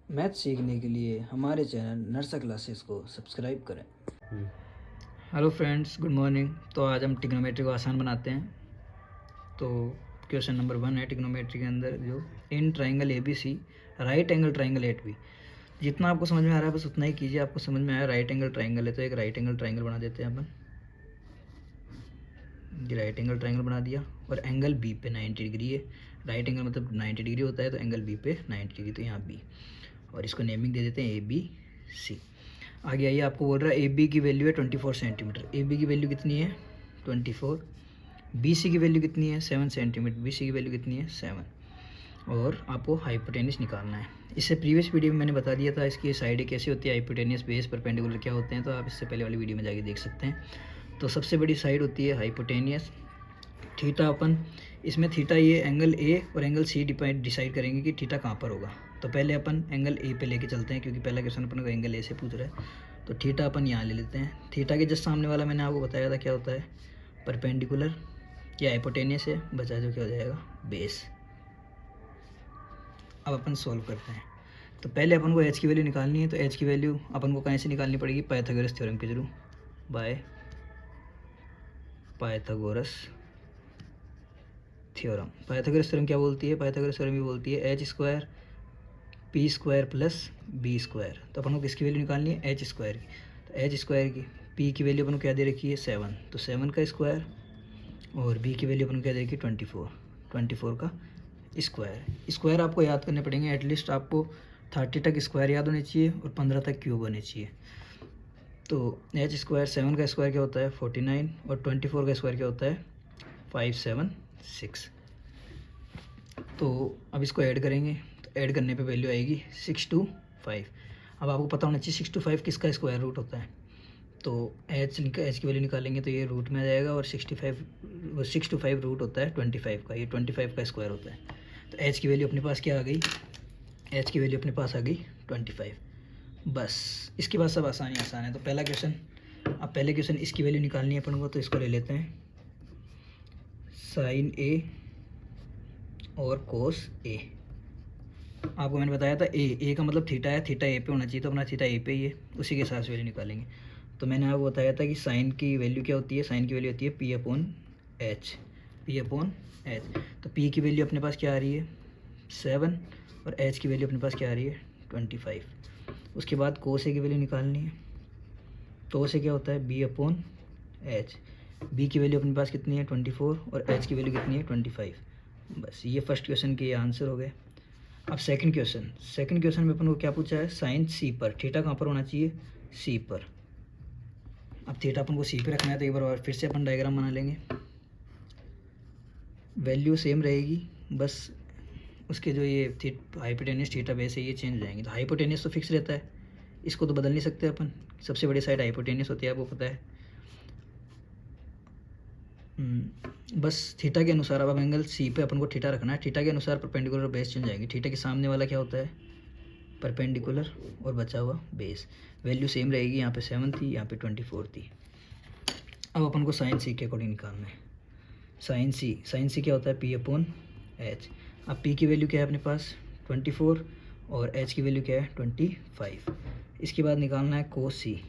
Math सीखने के लिए हमारे चैनल नर्सा क्लासेस को सब्सक्राइब करें। Hello friends, good morning. तो आज हम ट्रिग्नोमेट्री को आसान बनाते हैं। तो क्वेश्चन नंबर 1 है ट्रिग्नोमेट्री के अंदर, जो in triangle A B C right angle triangle at B. जितना आपको समझ में आ रहा है बस उतना ही कीजिए। आपको समझ में आया राइट एंगल ट्राइंगल है तो एक राइट एंगल ट्राइंगल बना देते हैं अपन। ये राइट एंगल ट्राइंगल बना दिया और एंगल बी पे 90 डिग्री है। राइट एंगल मतलब 90 डिग्री होता है, तो एंगल बी पे 90 डिग्री, तो यहाँ बी। और इसको नेमिंग दे देते हैं ए बी सी। आगे आइए, आपको बोल रहा है ए बी की वैल्यू है 24 सेंटीमीटर। ए बी की वैल्यू कितनी है 24। बी सी की वैल्यू कितनी है 7 सेंटीमीटर। बी सी की वैल्यू कितनी है 7। और आपको हाइपोटेनस निकालना है। इससे प्रीवियस वीडियो में मैंने बता दिया था इसकी साइड कैसे होती है, हाइपोटेनस, बेस, परपेंडिकुलर क्या होते हैं, तो आप इससे पहले वाली वीडियो में जाके देख सकते हैं। तो सबसे बड़ी साइड होती है हाइपोटेनियस। थीटा अपन इसमें थीटा, ये एंगल ए और एंगल सी डिसाइड करेंगे कि थीटा कहाँ पर होगा। तो पहले अपन एंगल ए पे लेके चलते हैं, क्योंकि पहला क्वेश्चन अपन को एंगल ए से पूछ रहा है। तो थीटा अपन यहाँ ले लेते हैं। थीटा के जस्ट सामने वाला मैंने आपको बताया था क्या होता है, परपेंडिकुलर। या हाइपोटेनियस है, बचा जो क्या हो जाएगा बेस। अब अपन सोल्व करते हैं। तो पहले अपन को एच की वैल्यू निकालनी है। तो एच की वैल्यू अपन को कहाँ से निकालनी पड़ेगी, पाइथागोरस थ्योरम के through, by Pythagoras theorem. Pythagoras theorem क्या बोलती है, पाइथागोरस थ्योरम ये बोलती है H square P square plus B square. तो अपन को किसकी वैल्यू निकालनी है, एच स्क्वायर की। तो एच स्क्वायर की पी की वैल्यू अपन को क्या दे रखी है 7, तो 7 का स्क्वायर। और बी की वैल्यू अपन को क्या दे रखी है 24 का स्क्वायर। स्क्वायर आपको याद करने पड़ेंगे, एटलीस्ट आपको 30 तक स्क्वायर याद होने चाहिए और 15 तक क्यूब होने चाहिए। तो एच स्क्वायर 7 का स्क्वायर क्या होता है 49, और 24 का स्क्वायर क्या होता है 576। तो अब इसको ऐड करेंगे, तो ऐड करने पे वैल्यू आएगी 625। अब आपको पता होना चाहिए 625 किसका स्क्वायर रूट होता है। तो एच की वैल्यू निकालेंगे तो ये रूट में आ जाएगा, और 625 रूट होता है 25 का, ये 25 का स्क्वायर होता है। तो एच की वैल्यू अपने पास क्या आ गई, एच की वैल्यू अपने पास आ गई 25। बस इसके बाद सब आसान है। तो पहला क्वेश्चन, अब पहले क्वेश्चन इसकी वैल्यू निकालनी है अपन को, तो इसको ले लेते हैं साइन ए और कोस ए। आपको मैंने बताया था ए का मतलब थीटा है, थीटा ए पे होना चाहिए, तो अपना थीटा ए पे ही है, उसी के हिसाब से वैल्यू निकालेंगे। तो मैंने आपको बताया था कि साइन की वैल्यू क्या होती है, साइन की वैल्यू होती है P upon H, P upon H. तो पी की वैल्यू अपने पास क्या आ रही है 7, और एच की वैल्यू अपने पास क्या आ रही है 25। उसके बाद कोस ए की वैल्यू निकालनी है। तो से क्या होता है बी अपॉन एच। बी की वैल्यू अपने पास कितनी है 24, और एच की वैल्यू कितनी है 25। बस ये फर्स्ट क्वेश्चन के आंसर हो गए। अब सेकंड क्वेश्चन में अपन को क्या पूछा है, साइन सी पर थीटा कहाँ पर होना चाहिए, सी पर। अब थीटा अपन को सी पे रखना है, तो एक बार और फिर से अपन डायग्राम बना लेंगे। वैल्यू सेम रहेगी, बस उसके जो ये हाइपोटेनस थीटा बेस है ये चेंज हो जाएंगे। तो हाइपोटेनस तो फिक्स रहता है, इसको तो बदल नहीं सकते अपन। सबसे बड़ी साइड हाइपोटेनस होती है, आपको पता है। बस थीटा के अनुसार, अब एंगल सी पे अपन को थीटा रखना है, थीटा के अनुसार परपेंडिकुलर बेस चेंज जाएंगे। थीटा के सामने वाला क्या होता है परपेंडिकुलर, और बचा हुआ बेस। वैल्यू सेम रहेगी, यहाँ पे 7 थी, यहाँ पे 24 थी। अब अपन को साइन सी के अकॉर्डिंग निकालना है। साइन सी क्या होता है पी अपॉन एच। अब पी की वैल्यू क्या है अपने पास 24, और एच की वैल्यू क्या है 25। इसके बाद निकालना है कोस सी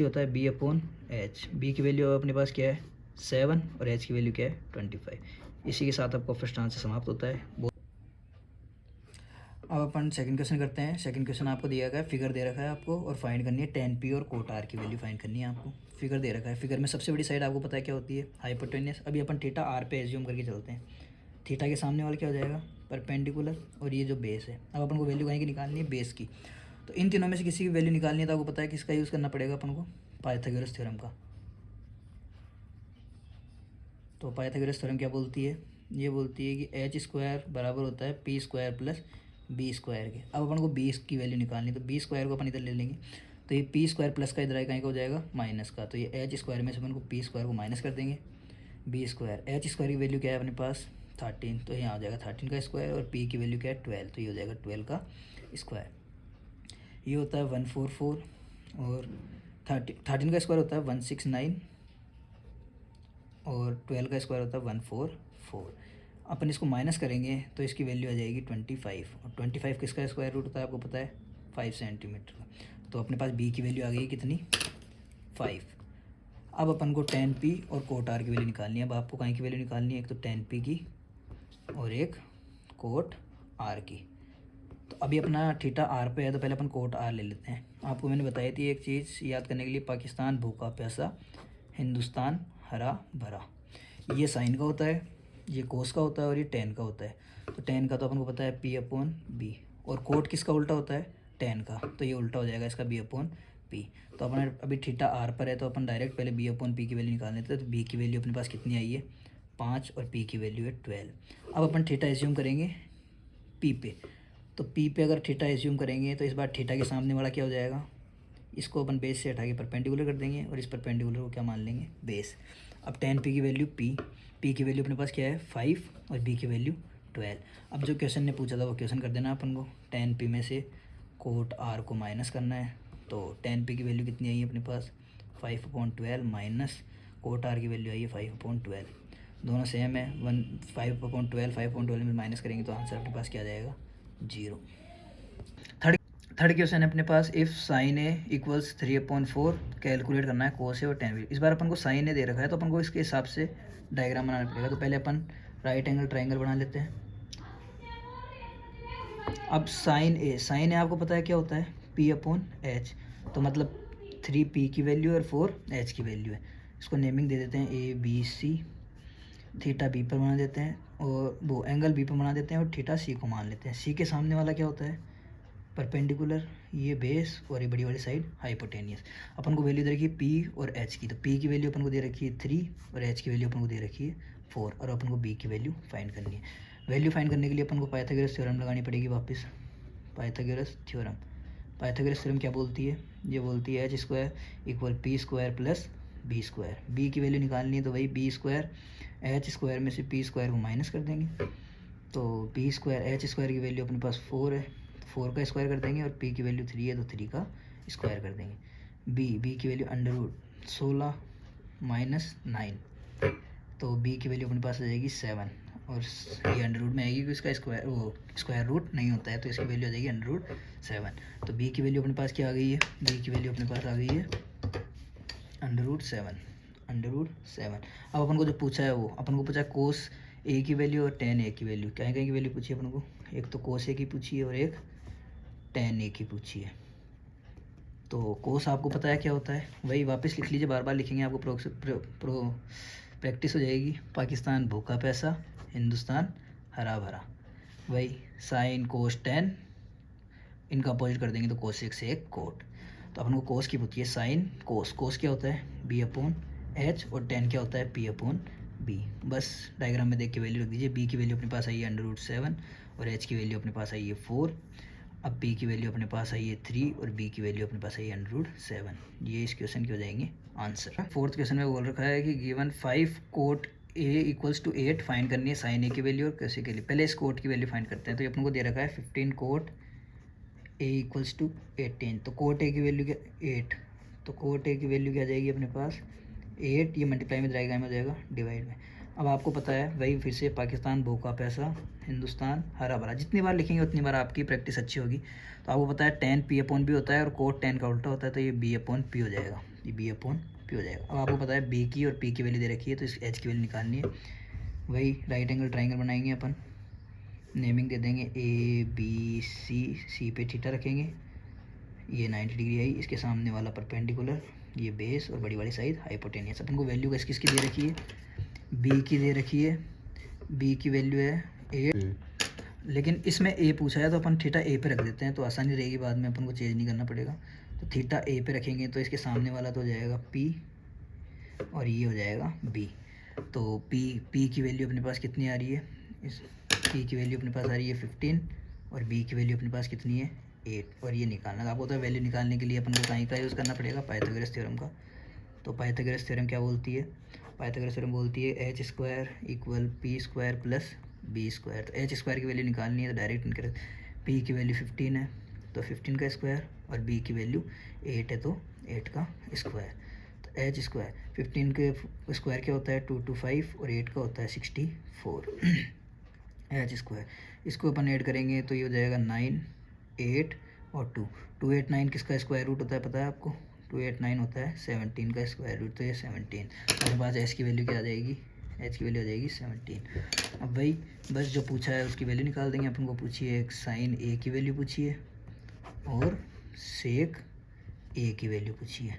होता है बी अपॉन एच। बी की वैल्यू अपने पास क्या है 7, और एच की वैल्यू क्या है 25। इसी के साथ आपका फर्स्ट आंसर समाप्त होता है। अब अपन सेकंड क्वेश्चन करते हैं। सेकंड क्वेश्चन आपको दिया गया है, फिगर दे रखा है आपको, और फाइंड करनी है tan p और कोट r की वैल्यू फाइंड करनी है आपको। फिगर दे रखा है, फिगर में सबसे बड़ी साइड आपको पता है क्या होती है हाइपोटेनस। अभी अपन थीटा r पे एज्यूम करके चलते हैं। थीटा के सामने वाला क्या हो जाएगा परपेंडिकुलर, और ये जो बेस है। अब अपन को वैल्यू कहीं की निकालनी है बेस की। तो इन तीनों में से किसी की वैल्यू निकालनी है, तो आपको पता है किसका यूज़ करना पड़ेगा अपन को, पाइथागोरस थ्योरम का। तो पाइथागोरस थ्योरम क्या बोलती है, ये बोलती है कि एच स्क्वायर बराबर होता है P square plus B square के। अब अपन को बी की वैल्यू निकालनी है, तो बी स्क्वायर को अपन इधर ले लेंगे। तो ये पी स्क्वायर प्लस का इधर आएगा, कहीं का हो जाएगा माइनस का। तो ये एच स्क्वायर में से अपन को पी स्क्वायर को माइनस कर देंगे। बी स्क्वायर, एच स्क्वायर की वैल्यू क्या है अपने पास 13, तो यहाँ आ जाएगा 13 का स्क्वायर, और पी की वैल्यू क्या है 12, तो ये हो जाएगा 12 का स्क्वायर। ये होता है 144, और 13 का स्क्वायर होता है 169, और 12 का स्क्वायर होता है 144। अपन इसको माइनस करेंगे तो इसकी वैल्यू आ जाएगी 25, और 25 किसका स्क्वायर रूट होता है आपको पता है 5 सेंटीमीटर का। तो अपने पास बी की वैल्यू आ गई कितनी 5। अब अपन को tan p और कोट r की वैल्यू निकालनी है। अब आपको कहाँ की वैल्यू निकालनी है, एक तो tan p की और एक कोट r की। तो अभी अपना थीटा r पे है तो पहले अपन कोट r ले लेते हैं। आपको मैंने बताई थी एक चीज़ याद करने के लिए, पाकिस्तान भूखा प्यासा, हिंदुस्तान हरा भरा। ये साइन का होता है, ये कोस का होता है और ये टेन का होता है। तो टेन का तो अपन को पता है p अपॉन बी, और कोट किसका उल्टा होता है टेन का, तो ये उल्टा हो जाएगा इसका b अपॉन पी। तो अपन अभी थीटा r पर है तो अपन डायरेक्ट पहले b अपॉन पी की वैल्यू निकाल लेते हैं। तो b की वैल्यू अपने पास कितनी आई है 5 और p की वैल्यू है 12। अब अपन थीटा एज्यूम करेंगे p पे। तो p पे अगर थीटा एज्यूम करेंगे तो इस बार थीटा के सामने वाला क्या हो जाएगा, इसको अपन बेस से हटा के परपेंडिकुलर कर देंगे और इस परपेंडिकुलर को क्या मान लेंगे बेस। अब tan p की वैल्यू p की वैल्यू अपने पास क्या है 5 और b की वैल्यू 12। अब जो क्वेश्चन ने पूछा था वो क्वेश्चन कर देना अपन को। tan p में से कोट r को माइनस करना है। तो tan p की वैल्यू कितनी आई है अपने पास 5/12 माइनस कोट r की वैल्यू आई है 5/12। दोनों सेम है, 5/12 में माइनस करेंगे तो आंसर अपने पास क्या आ जाएगा 0। थर्ड क्वेश्चन है अपने पास, if sine A equals 3/4 calculate करना है कोस ए और tan b। इस बार अपन को साइन ए दे रखा है तो अपन को इसके हिसाब से डायग्राम बनाना पड़ेगा। तो पहले अपन राइट एंगल ट्राइंगल बना लेते हैं। अब साइन ए आपको पता है क्या होता है p/h, तो मतलब 3p की वैल्यू और 4h की वैल्यू है। इसको नेमिंग दे देते हैं A B C. Theta B पर बना देते हैं और वो एंगल बी पर बना देते हैं और थीटा सी को मान लेते हैं। सी के सामने वाला क्या होता है परपेंडिकुलर, ये बेस और ये बड़ी वाली साइड हाइपोटेनियस। अपन को वैल्यू दे रखी है p और h की। तो p की वैल्यू अपन को दे रखी है 3 और h की वैल्यू अपन को दे रखी है 4, और अपन को b की वैल्यू फाइंड करनी है। वैल्यू फाइंड करने के लिए अपन को पाइथागोरस थ्योरम लगानी पड़ेगी वापस। पाइथागोरस थ्योरम क्या बोलती है, ये बोलती है h² equal p² plus b²। b की वैल्यू निकालनी है तो वही b² h² में से p² को माइनस कर देंगे। तो b² h² की वैल्यू अपने पास 4 है, 4 का स्क्वायर कर देंगे, और p की वैल्यू 3 है तो 3 का स्क्वायर कर देंगे। b की वैल्यू √16 माइनस 9, तो b की वैल्यू अपने पास आ जाएगी 7, और ये अंडर रूट में आएगी क्योंकि इसका स्क्वायर रूट नहीं होता है, तो इसकी वैल्यू आ जाएगी √7। तो b की वैल्यू अपने पास क्या आ गई है, b की वैल्यू अपने पास आ गई है √7। अब अपन को जो पूछा है वो अपन को पूछा है कोस ए की वैल्यू और tan a की वैल्यू। क्या की वैल्यू पूछी है अपन को, एक तो कोस ए की पूछी है और एक tan a की पूछी है। तो कोस आपको पता है क्या होता है, वही वापस लिख लीजिए, बार बार लिखेंगे आपको प्रैक्टिस हो जाएगी। पाकिस्तान भूखा पैसा, हिंदुस्तान हरा भरा। वही साइन कोस tan, इनका अपोजिट कर देंगे तो कोसेक से एक कोट। तो अपन को कोस की पूछी है साइन कोस क्या होता है b/h, और tan क्या होता है p/b। बस डायग्राम में देख के वैल्यू रख दीजिए। b की वैल्यू अपने पास आई है √7 और h की वैल्यू अपने पास आई है 4। अब p की वैल्यू अपने पास आई है 3 और b की वैल्यू अपने पास आई है √7। ये इस क्वेश्चन के हो जाएंगे आंसर। फोर्थ क्वेश्चन में बोल रखा है कि given 5 cot a equals to 8 find करनी है साइन a की वैल्यू और कैसे के लिए। पहले इस कोट की वैल्यू फाइंड करते हैं। तो ये अपन को दे रखा है 15 कोट a इक्वल्स टू 18। तो कोट a की वैल्यू क्या 8, तो कोट a की वैल्यू क्या आ जाएगी अपने पास 8, ये मल्टीप्लाई में डायग्राम में हो जाएगा डिवाइड में। अब आपको पता है वही फिर से पाकिस्तान भूखा पैसा, हिंदुस्तान हरा भरा। जितनी बार लिखेंगे उतनी बार आपकी प्रैक्टिस अच्छी होगी। तो आपको पता है tan p/b होता है और कोट tan का उल्टा होता है, तो ये b/p हो जाएगा, ये b/p हो जाएगा। अब आपको पता है b की और p की वैल्यू दे रखी है तो इस h की वैल्यू निकालनी है। वही राइट एंगल ट्राइंगल बनाएंगे अपन, नेमिंग दे देंगे ए बी सी पे थीटा रखेंगे, ये 90 डिग्री आई, इसके सामने वाला परपेंडिकुलर, ये बेस और बड़ी वाली साइड हाइपोटेनियस। अपन को वैल्यू किसकी दे रखी है b की दे रखी है, b की वैल्यू है 8, लेकिन इसमें a पूछा है तो अपन थीटा a पे रख देते हैं तो आसानी रहेगी, बाद में अपन को चेंज नहीं करना पड़ेगा। तो थीटा a पे रखेंगे तो इसके सामने वाला तो हो जाएगा p और ये हो जाएगा b। तो p की वैल्यू अपने पास कितनी आ रही है, इस p की वैल्यू अपने पास आ रही है 15 और b की वैल्यू अपने पास कितनी है 8, और ये निकालना। आपको तो वैल्यू निकालने के लिए अपन को कहीं का यूज़ करना पड़ेगा पाइथागोरस थ्योरम का। तो पाइथागोरस थ्योरम क्या बोलती है, पाइथागोरस थ्योरम बोलती है h² equal p² plus b²। तो h² की वैल्यू निकालनी है तो डायरेक्ट निकल, p की वैल्यू 15 है तो 15 का स्क्वायर और b की वैल्यू 8 है तो 8 का स्क्वायर। तो h², 15 के स्क्वायर क्या होता है 225 और 8 का होता है 64। H square. इसको अपन ऐड करेंगे तो ये हो जाएगा 9, 8 और 2। 2, 8, 9 किसका स्क्वायर रूट होता है पता है आपको? 2, 8, 9 होता है 17 का स्क्वायर रूट, तो ये 17। अपने पास एच की वैल्यू क्या आ जाएगी? एच की वैल्यू आ जाएगी 17। अब भाई बस जो पूछा है उसकी वैल्यू निकाल देंगे। अपन को पूछिए एक साइन ए की वैल्यू पूछिए और सेक ए की वैल्यू पूछिए।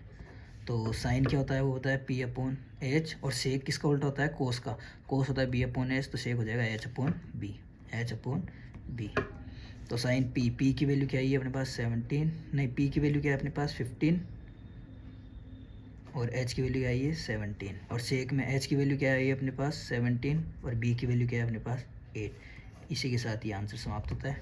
तो साइन क्या होता है? वो होता है पी अपॉन एच, और सेक किसका उल्टा होता है? कोस का। कोस होता है बी अपॉन एच, तो सेक हो जाएगा H upon B, H upon B. तो साइन पी की वैल्यू क्या है अपने पास? 17, नहीं पी की वैल्यू क्या है अपने पास? 15, और एच की वैल्यू क्या है? 17। और सेक में एच की वैल्यू क्या है अपने पास? 17, और बी की वैल्यू क्या है अपने पास? 8। इसी के साथ ये आंसर समाप्त होता है।